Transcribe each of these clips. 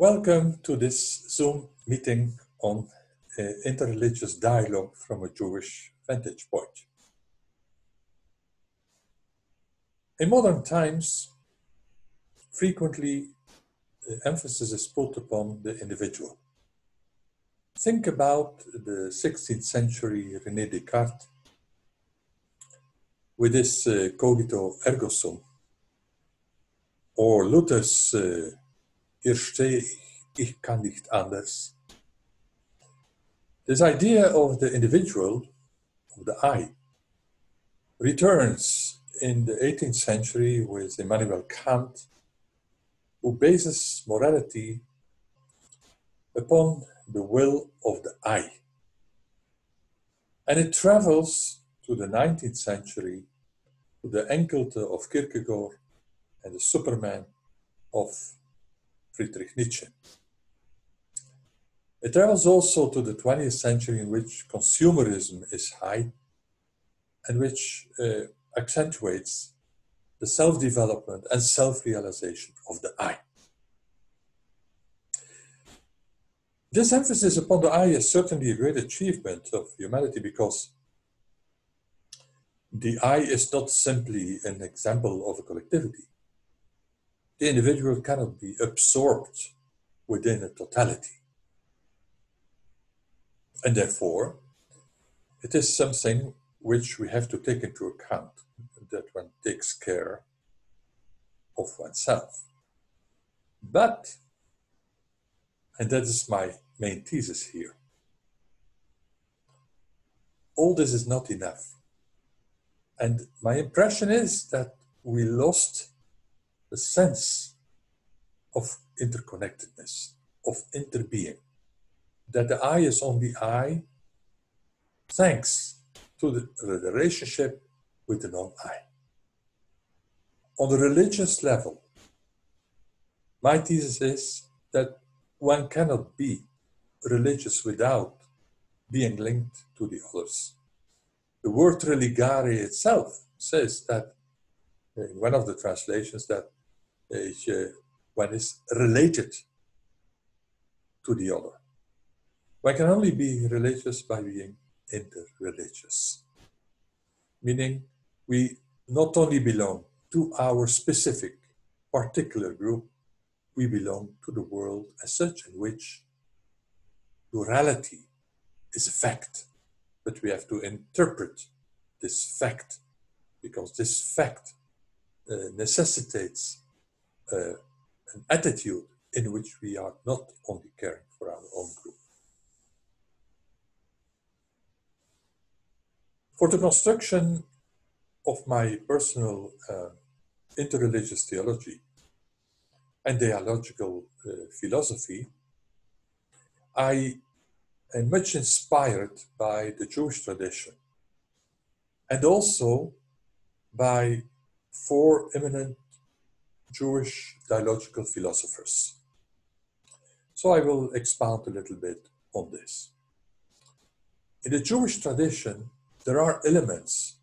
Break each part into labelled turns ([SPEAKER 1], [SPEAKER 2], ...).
[SPEAKER 1] Welcome to this Zoom meeting on interreligious dialogue from a Jewish vantage point. In modern times, frequently emphasis is put upon the individual. Think about the 16th century René Descartes with his cogito ergo sum, or Luther's hier stehe ich kann nicht anders. This idea of the individual, of the I, returns in the 18th century with Immanuel Kant, who bases morality upon the will of the I. And it travels to the 19th century, to the Enkelte of Kierkegaard and the Superman of Friedrich Nietzsche. It travels also to the 20th century, in which consumerism is high and which accentuates the self-development and self-realization of the I. This emphasis upon the I is certainly a great achievement of humanity, because the I is not simply an example of a collectivity. The individual cannot be absorbed within a totality. And therefore, it is something which we have to take into account, that one takes care of oneself. But, and that is my main thesis here, all this is not enough. And my impression is that we lost the sense of interconnectedness, of interbeing, that the I is only I thanks to the relationship with the non-I. On the religious level, my thesis is that one cannot be religious without being linked to the others. The word religare itself says that, in one of the translations, that one is related to the other. One can only be religious by being interreligious, meaning we not only belong to our specific particular group, we belong to the world as such, in which plurality is a fact, but we have to interpret this fact, because this fact necessitates an attitude in which we are not only caring for our own group. For the construction of my personal interreligious theology and dialogical philosophy, I am much inspired by the Jewish tradition, and also by four eminent Jewish dialogical philosophers. So I will expound a little bit on this. In the Jewish tradition, there are elements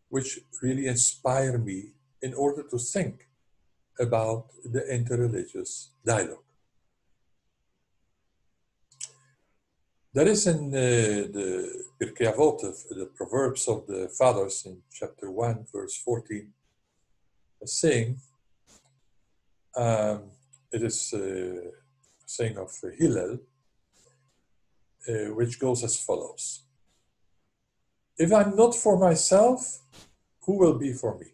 [SPEAKER 1] which really inspire me in order to think about the interreligious dialogue. There is in the Pirkei Avot, the Proverbs of the Fathers, in chapter 1, verse 14, a saying, it is a saying of Hillel, which goes as follows: if I'm not for myself, who will be for me?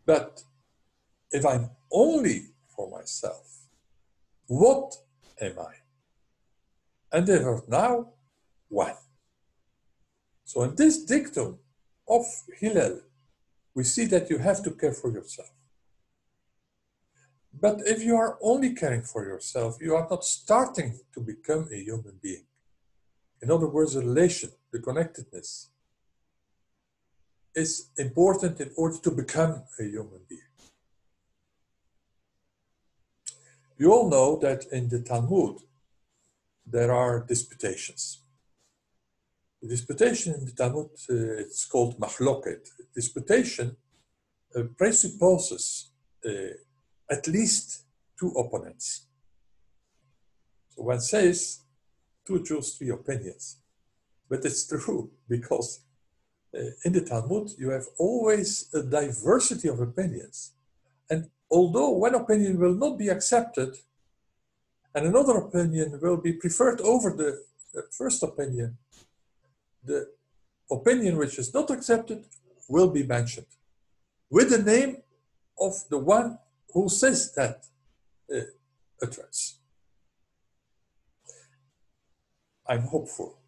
[SPEAKER 1] But if I'm only for myself, what am I? And therefore now, one. So in this dictum of Hillel, we see that you have to care for yourself. But if you are only caring for yourself, you are not starting to become a human being. In other words, the relation, the connectedness, is important in order to become a human being. You all know that in the Talmud, there are disputations. The disputation in the Talmud, it's called machloket. Disputation presupposes at least two opponents. So one says, two Jews, three opinions. But it's true, because in the Talmud, you have always a diversity of opinions. And although one opinion will not be accepted, and another opinion will be preferred over the first opinion, the opinion which is not accepted will be mentioned with the name of the one who says that utterance. I'm hopeful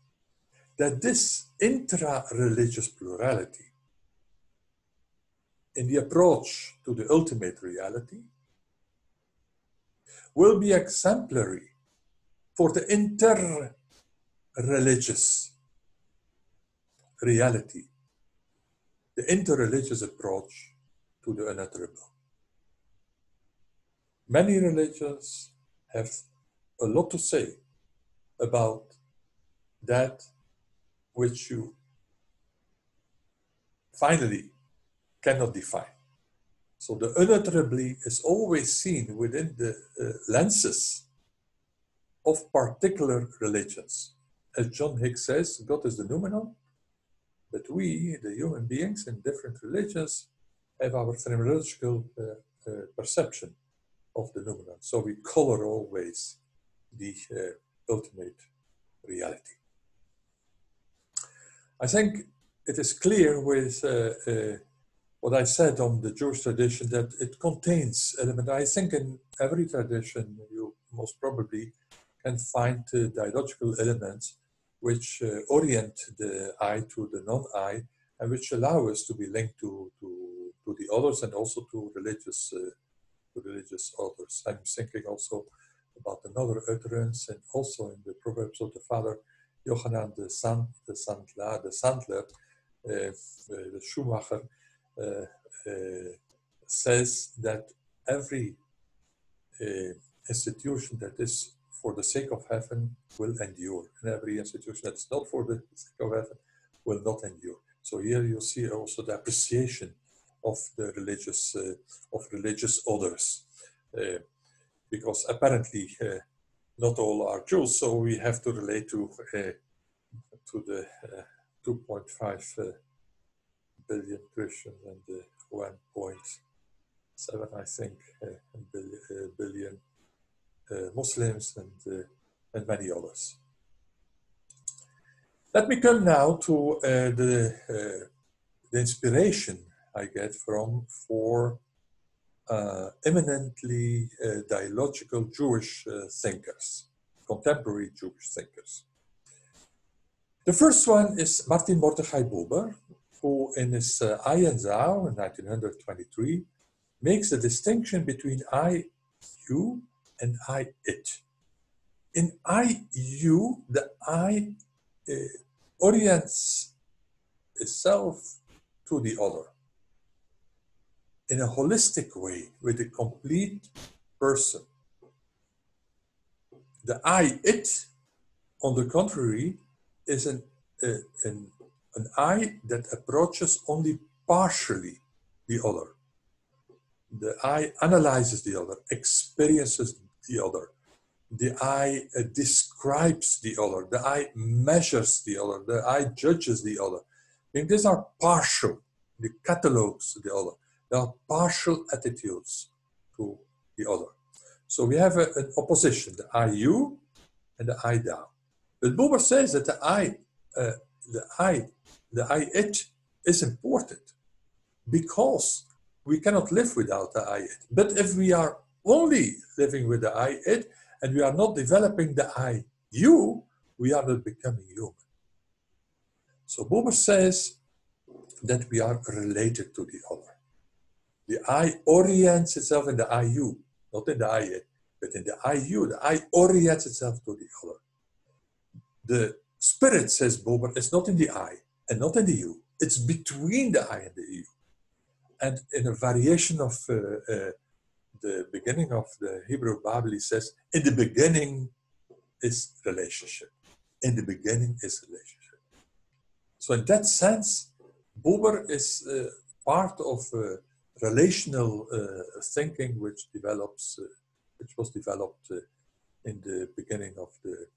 [SPEAKER 1] that this intra-religious plurality in the approach to the ultimate reality will be exemplary for the interreligious reality, the interreligious approach to the unutterable. Many religions have a lot to say about that which you finally cannot define. So the unutterably is always seen within the lenses of particular religions. As John Hicks says, God is the noumenon, but we, the human beings in different religions, have our phenomenological perception of the noumenon. So we color always the ultimate reality. I think it is clear with what I said on the Jewish tradition that it contains elements. I think in every tradition you most probably can find dialogical elements which orient the I to the non-I and which allow us to be linked to the others and also to religious authors. I'm thinking also about another utterance and also in the Proverbs of the Father, Yochanan the Sandler, the shoemaker, says that every institution that is for the sake of heaven will endure, and every institution that's not for the sake of heaven will not endure. So here you see also the appreciation of the religious orders, because apparently not all are Jews, so we have to relate to the 2.5 billion Christians and the 1.7, I think, billion Muslims and many others. Let me come now to the inspiration I get from four eminently dialogical Jewish thinkers, contemporary Jewish thinkers. The first one is Martin Mordechai Buber, who in his I and Thou in 1923 makes a distinction between I, you, and I, it. In I, you, the I orients itself to the other in a holistic way with a complete person. The I, it, on the contrary, is an I that approaches only partially the other. The I analyzes the other, experiences the other. The I describes the other. The I measures the other. The I judges the other. I mean, these are partial. The catalogues the other. There are partial attitudes to the other. So we have an opposition, the I you and the I thou. But Buber says that the I it is important because we cannot live without the I it. But if we are only living with the I it and we are not developing the I you, we are not becoming human. So Buber says that we are related to the other. The I orients itself in the I you, not in the I it, but in the I you. The I orients itself to the other. The spirit, says Buber, is not in the I and not in the you. It's between the I and the you. And in a variation of the beginning of the Hebrew Bible, he says, in the beginning is relationship. In the beginning is relationship. So in that sense, Buber is part of relational thinking which was developed in the beginning of the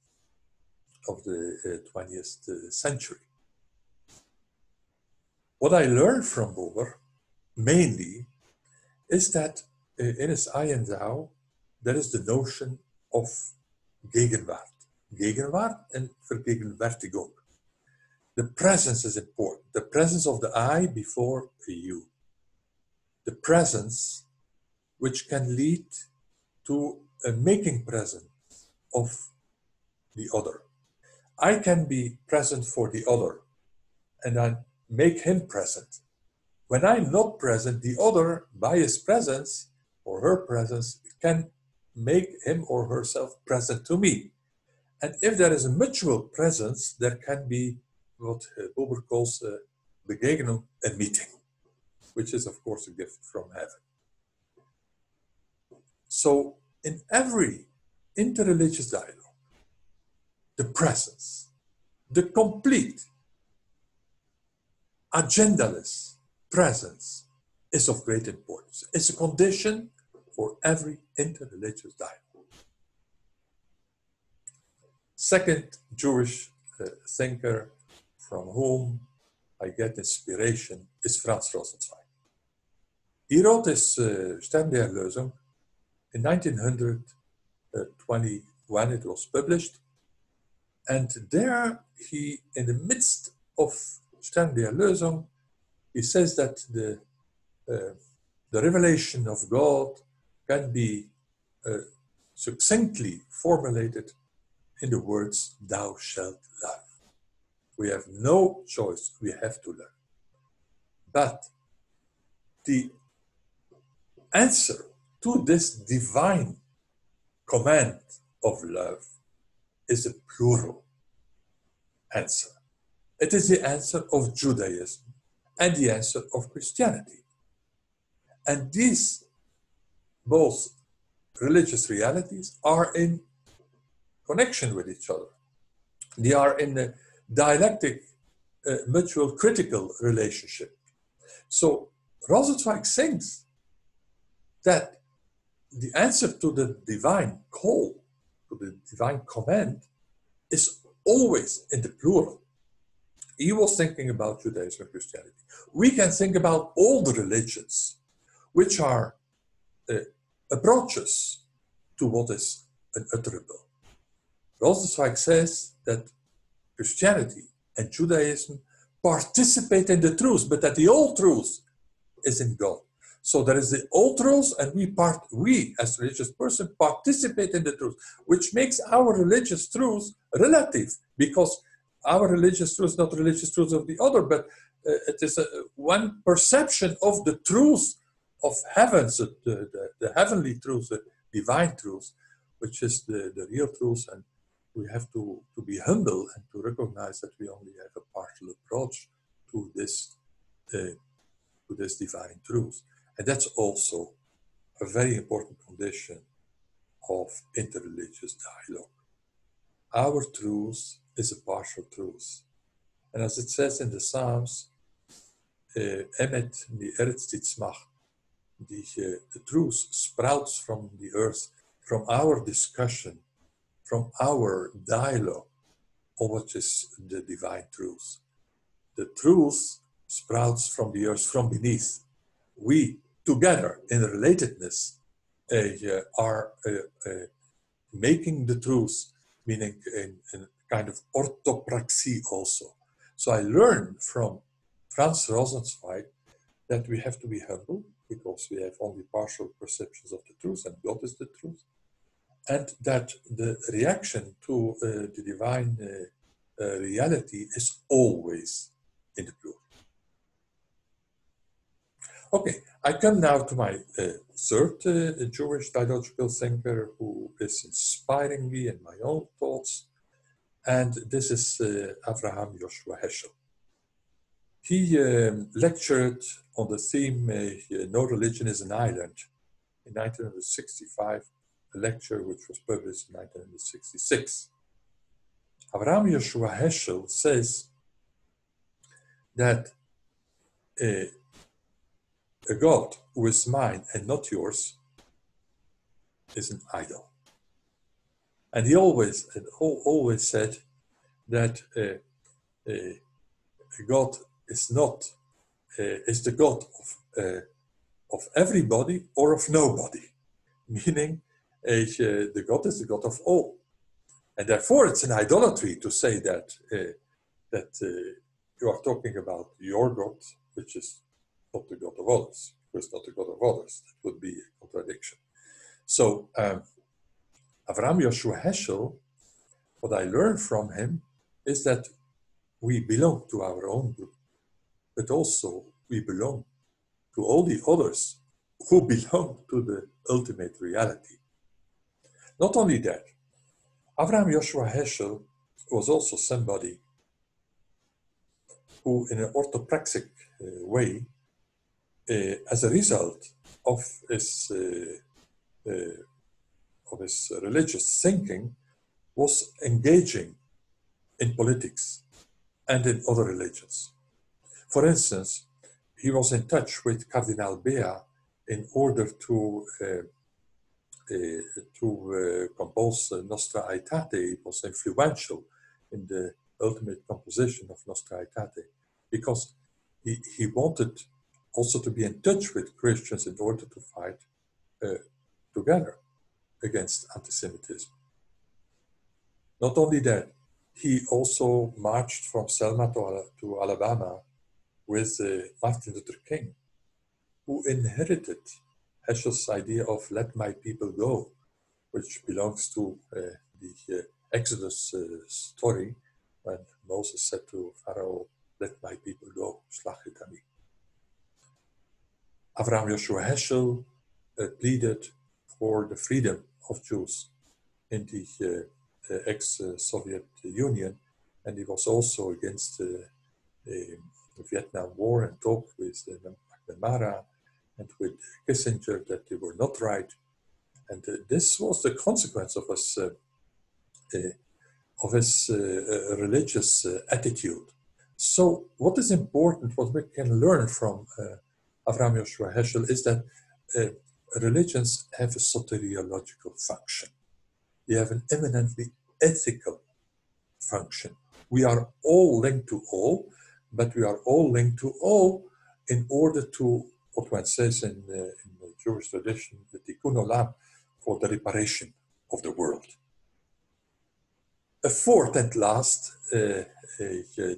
[SPEAKER 1] 20th century. What I learned from Buber mainly is that in his I and Thou, there is the notion of Gegenwart. Gegenwart and Vergegenwärtigung. The presence is important. The presence of the I before a you. The presence which can lead to a making present of the other. I can be present for the other and I make him present. When I'm not present, the other, by his presence or her presence, can make him or herself present to me. And if there is a mutual presence, there can be what Buber calls a Begegnung, a meeting, which is, of course, a gift from heaven. So, in every interreligious dialogue, the presence, the complete, agendaless presence is of great importance. It's a condition for every interreligious dialogue. Second Jewish thinker from whom I get inspiration is Franz Rosenzweig. He wrote his Stern der Erlösung in 1921. It was published, and there he, in the midst of Stern der Erlösung, he says that the revelation of God can be succinctly formulated in the words, "Thou shalt love." We have no choice, we have to learn. But the answer to this divine command of love is a plural answer. It is the answer of Judaism and the answer of Christianity. And these both religious realities are in connection with each other. They are in a dialectic, mutual critical relationship. So Rosenzweig thinks that the answer to the divine call, to the divine command, is always in the plural. He was thinking about Judaism and Christianity. We can think about all the religions, which are approaches to what is unutterable. Rosenzweig says that Christianity and Judaism participate in the truth, but that the whole truth is in God. So there is the old truth, and we as religious person participate in the truth, which makes our religious truth relative, because our religious truth is not religious truth of the other, but it is one perception of the truth of heavens, the heavenly truth, the divine truth, which is the real truth. And we have to be humble and to recognize that we only have a partial approach to this divine truth. And that's also a very important condition of interreligious dialogue. Our truth is a partial truth. And as it says in the Psalms, Emet die Erztitzmacht, the truth sprouts from the earth, from our discussion, from our dialogue on what is the divine truth. The truth sprouts from the earth, from beneath. We, together in relatedness, are making the truth, meaning in kind of orthopraxy also. So I learned from Franz Rosenzweig that we have to be humble, because we have only partial perceptions of the truth, and God is the truth. And that the reaction to the divine reality is always in the plural. Okay, I come now to my third Jewish dialogical thinker who is inspiring me in my own thoughts, and this is Avraham Joshua Heschel. He lectured on the theme No Religion is an Island in 1965, a lecture which was published in 1966. Avraham Joshua Heschel says that a God who is mine and not yours is an idol. And he always said that God is not is the God of everybody or of nobody, meaning the God is the God of all, and therefore it's an idolatry to say that you are talking about your God, which is not the God of others, who is not the God of others. That would be a contradiction. So Avraham Joshua Heschel, what I learned from him is that we belong to our own group, but also we belong to all the others who belong to the ultimate reality. Not only that, Avraham Joshua Heschel was also somebody who, in an orthopraxic way, as a result of his religious thinking, was engaging in politics and in other religions. For instance, he was in touch with Cardinal Bea in order to compose Nostra Aetate. He was influential in the ultimate composition of Nostra Aetate because he wanted also to be in touch with Christians in order to fight together against anti-Semitism. Not only that, he also marched from Selma to Alabama with Martin Luther King, who inherited Heschel's idea of "let my people go," which belongs to the Exodus story when Moses said to Pharaoh, "let my people go, slach et ami." Avraham Joshua Heschel pleaded for the freedom of Jews in the ex-Soviet Union, and he was also against the Vietnam War and talked with McNamara and with Kissinger that they were not right. And this was the consequence of his religious attitude. So what is important, what we can learn from Avraham Joshua Heschel is that religions have a soteriological function. They have an eminently ethical function. We are all linked to all, but we are all linked to all in order to, what one says in the Jewish tradition, the tikkun olam, for the reparation of the world. A fourth and last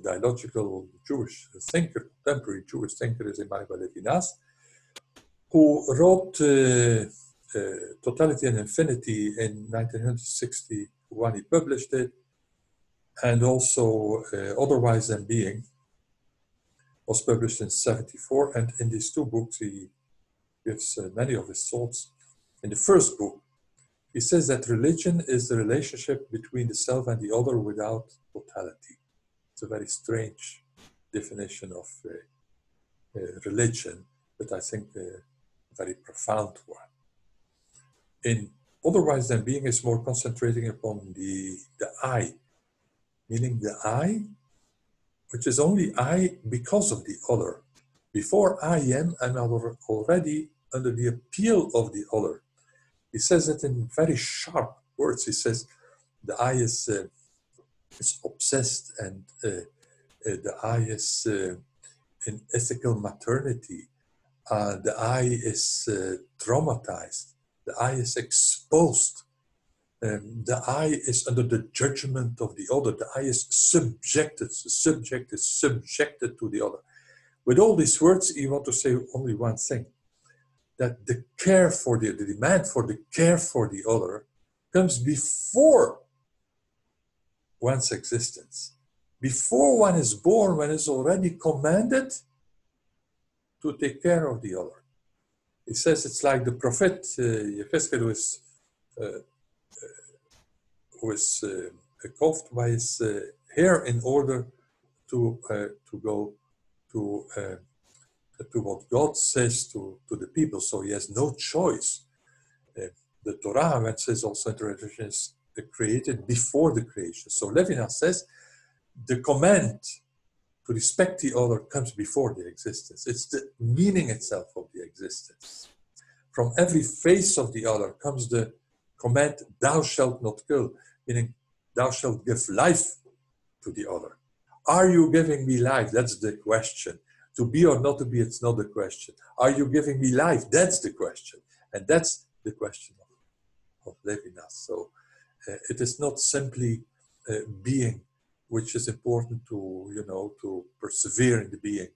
[SPEAKER 1] dialogical Jewish thinker, contemporary Jewish thinker, is Emmanuel Levinas, who wrote Totality and Infinity in 1961. He published it, and also Otherwise Than Being was published in 1974. And in these two books, he gives many of his thoughts. In the first book, he says that religion is the relationship between the self and the other without totality. It's a very strange definition of religion, but I think a very profound one. In Otherwise Than Being is more concentrating upon the I, meaning the I, which is only I because of the other. Before I am, I'm already under the appeal of the other. He says it in very sharp words. He says the I is obsessed, and the I is in ethical maternity. The I is traumatized. The I is exposed. The I is under the judgment of the other. The I is subjected. The subject is subjected to the other. With all these words, you want to say only one thing, that the care for the demand for the care for the other comes before one's existence. Before one is born, one is already commanded to take care of the other. He says it's like the prophet Yechezkel, who is coiffed by his hair in order to go to what God says to the people. So he has no choice. The Torah, when it says also Interreligious, is created before the creation. So Levinas says the command to respect the other comes before the existence. It's the meaning itself of the existence. From every face of the other comes the command, thou shalt not kill, meaning thou shalt give life to the other. Are you giving me life? That's the question. To be or not to be, it's not the question. Are you giving me life? That's the question. And that's the question of Levinas. So it is not simply being, which is important to, to persevere in the being.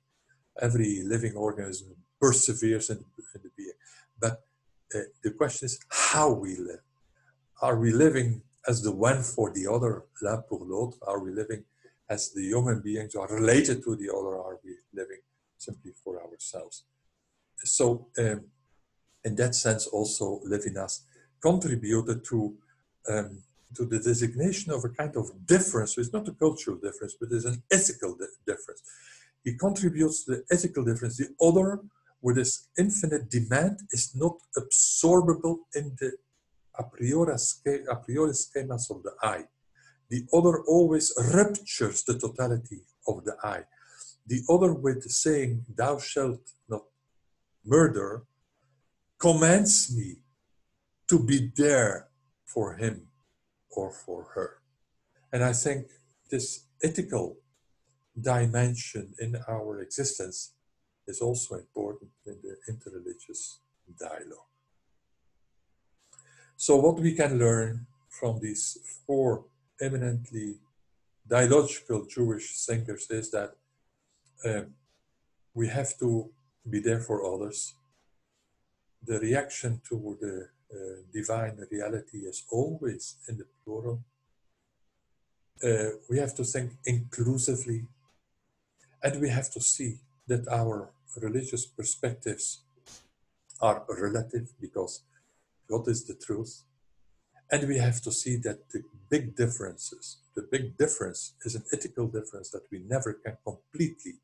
[SPEAKER 1] Every living organism perseveres in the being. But the question is how we live. Are we living as the one for the other, l'un pour l'autre? Are we living as the human beings are related to the other? Are we living simply for ourselves? So in that sense, also Levinas contributed to the designation of a kind of difference. So it's not a cultural difference, but it's an ethical difference. He contributes to the ethical difference. The other, with its infinite demand, is not absorbable in the a priori schemas of the I. The other always ruptures the totality of the I. The other, with saying, thou shalt not murder, commands me to be there for him or for her. And I think this ethical dimension in our existence is also important in the interreligious dialogue. So what we can learn from these four eminently dialogical Jewish thinkers is that we have to be there for others. The reaction to the divine reality is always in the plural. We have to think inclusively, and we have to see that our religious perspectives are relative because God is the truth. And we have to see that the big difference is an ethical difference, that we never can completely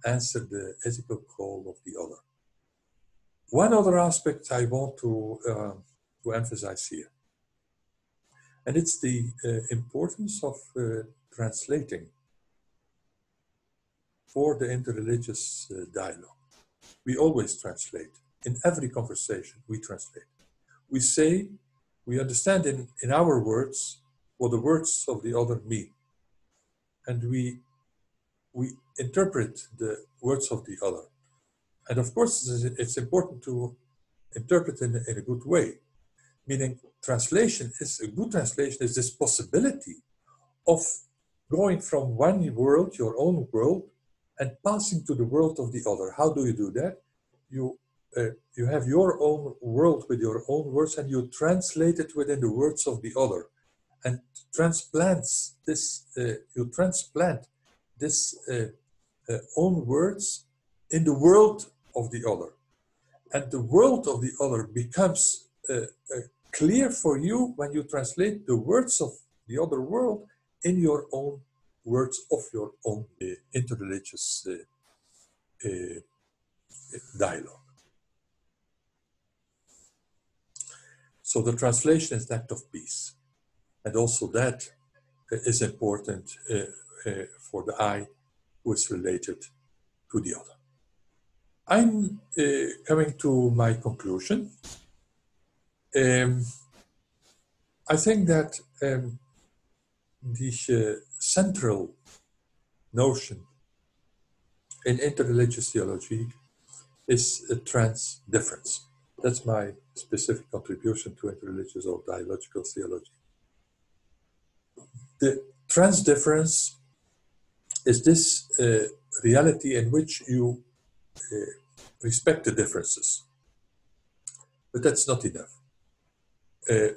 [SPEAKER 1] answer the ethical call of the other. One other aspect I want to emphasize here, and it's the importance of translating for the interreligious dialogue. We always translate. In every conversation, we translate. We say, we understand in our words what the words of the other mean. And we interpret the words of the other. And of course, it's important to interpret in a good way. Meaning, a good translation is this possibility of going from one world, your own world, and passing to the world of the other. How do you do that? You have your own world with your own words, and you translate it within the words of the other, and you transplant this own words in the world of the other, and the world of the other becomes clear for you when you translate the words of the other world in your own words of your own interreligious dialogue. So the translation is an act of peace. And also that is important for the I who is related to the other. I'm coming to my conclusion. I think that the central notion in interreligious theology is a transdifference. That's my specific contribution to interreligious or dialogical theology. The transdifference is this reality in which you respect the differences. But that's not enough,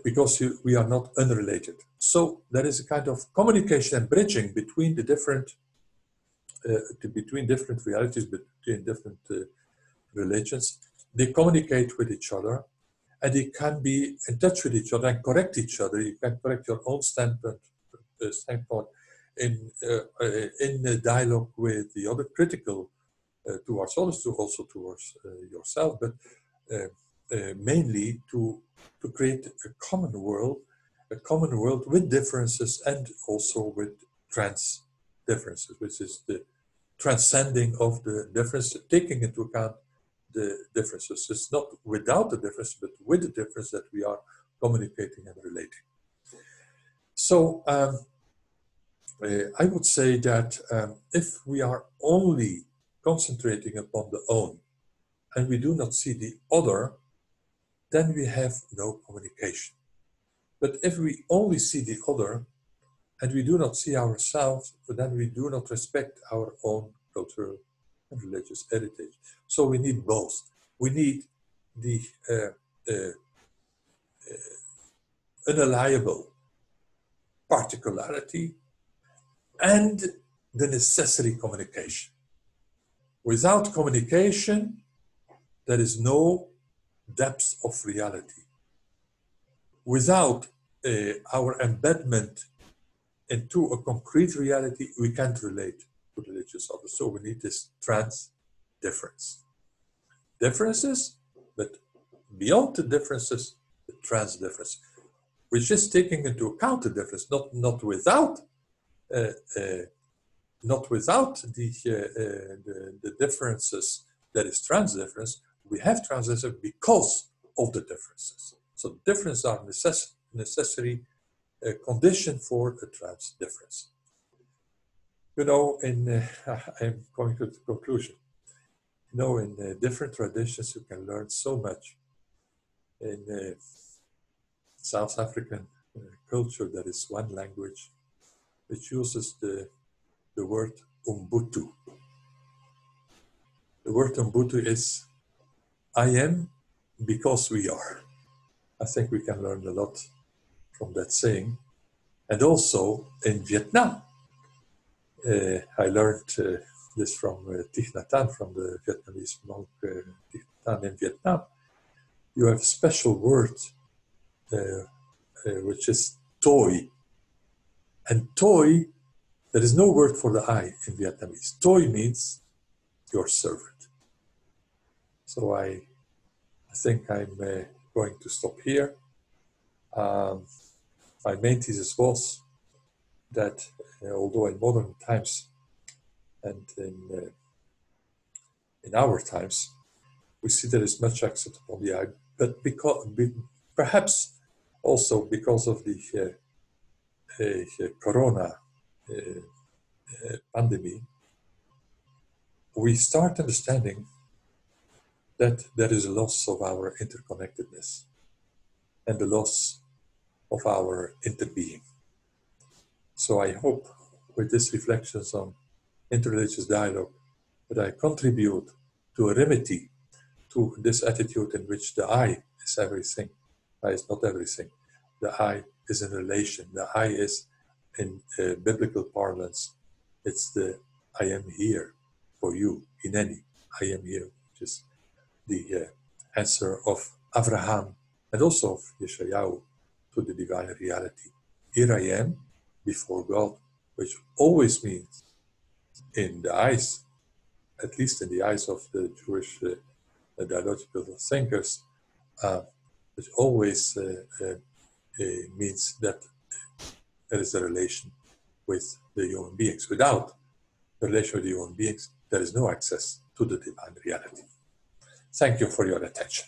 [SPEAKER 1] because we are not unrelated. So there is a kind of communication and bridging between the different realities, between different religions. They communicate with each other, and they can be in touch with each other and correct each other. You can correct your own standpoint in the dialogue with the other, critical towards others, also towards yourself, but mainly to create a common world with differences and also with trans differences, which is the transcending of the difference, taking into account the differences. It's not without the difference, but with the difference that we are communicating and relating. So I would say that if we are only concentrating upon the own and we do not see the other, then we have no communication. But if we only see the other and we do not see ourselves, then we do not respect our own cultural and religious heritage. So we need both. We need the unalienable particularity and the necessary communication. Without communication, there is no depth of reality. Without our embedment into a concrete reality, we can't relate to religious others. So we need this trans-difference. Differences, but beyond the differences, the trans-difference. We're just taking into account the difference, not without the differences that is trans-difference. We have trans-difference because of the differences. So differences are necessary condition for a trans-difference. You know, I'm going to the conclusion. You know, in different traditions, you can learn so much. In South African culture, there is one language which uses the word Ubuntu. The word Ubuntu is, I am because we are. I think we can learn a lot from that saying. And also in Vietnam, I learned this from Thich Nhat Hanh, from the Vietnamese monk Thich Nhat Hanh in Vietnam. You have a special word which is toi. And toi, there is no word for the I in Vietnamese. Toi means your servant. So I think I'm going to stop here. My main thesis was that although in modern times and in our times, we see there is much accent upon the I, but perhaps also because of the corona pandemic, we start understanding that there is a loss of our interconnectedness and the loss of our interbeing. So I hope with these reflections on interreligious dialogue that I contribute to a remedy to this attitude in which the I is everything. I is not everything. The I is in relation. The I is in biblical parlance. It's the I am here for you, Hineni. I am here, which is the answer of Abraham and also of Yeshayahu to the divine reality. Here I am before God, which always means in the eyes, at least in the eyes of the Jewish dialogical thinkers, which always means that there is a relation with the human beings. Without the relation with the human beings, there is no access to the divine reality. Thank you for your attention.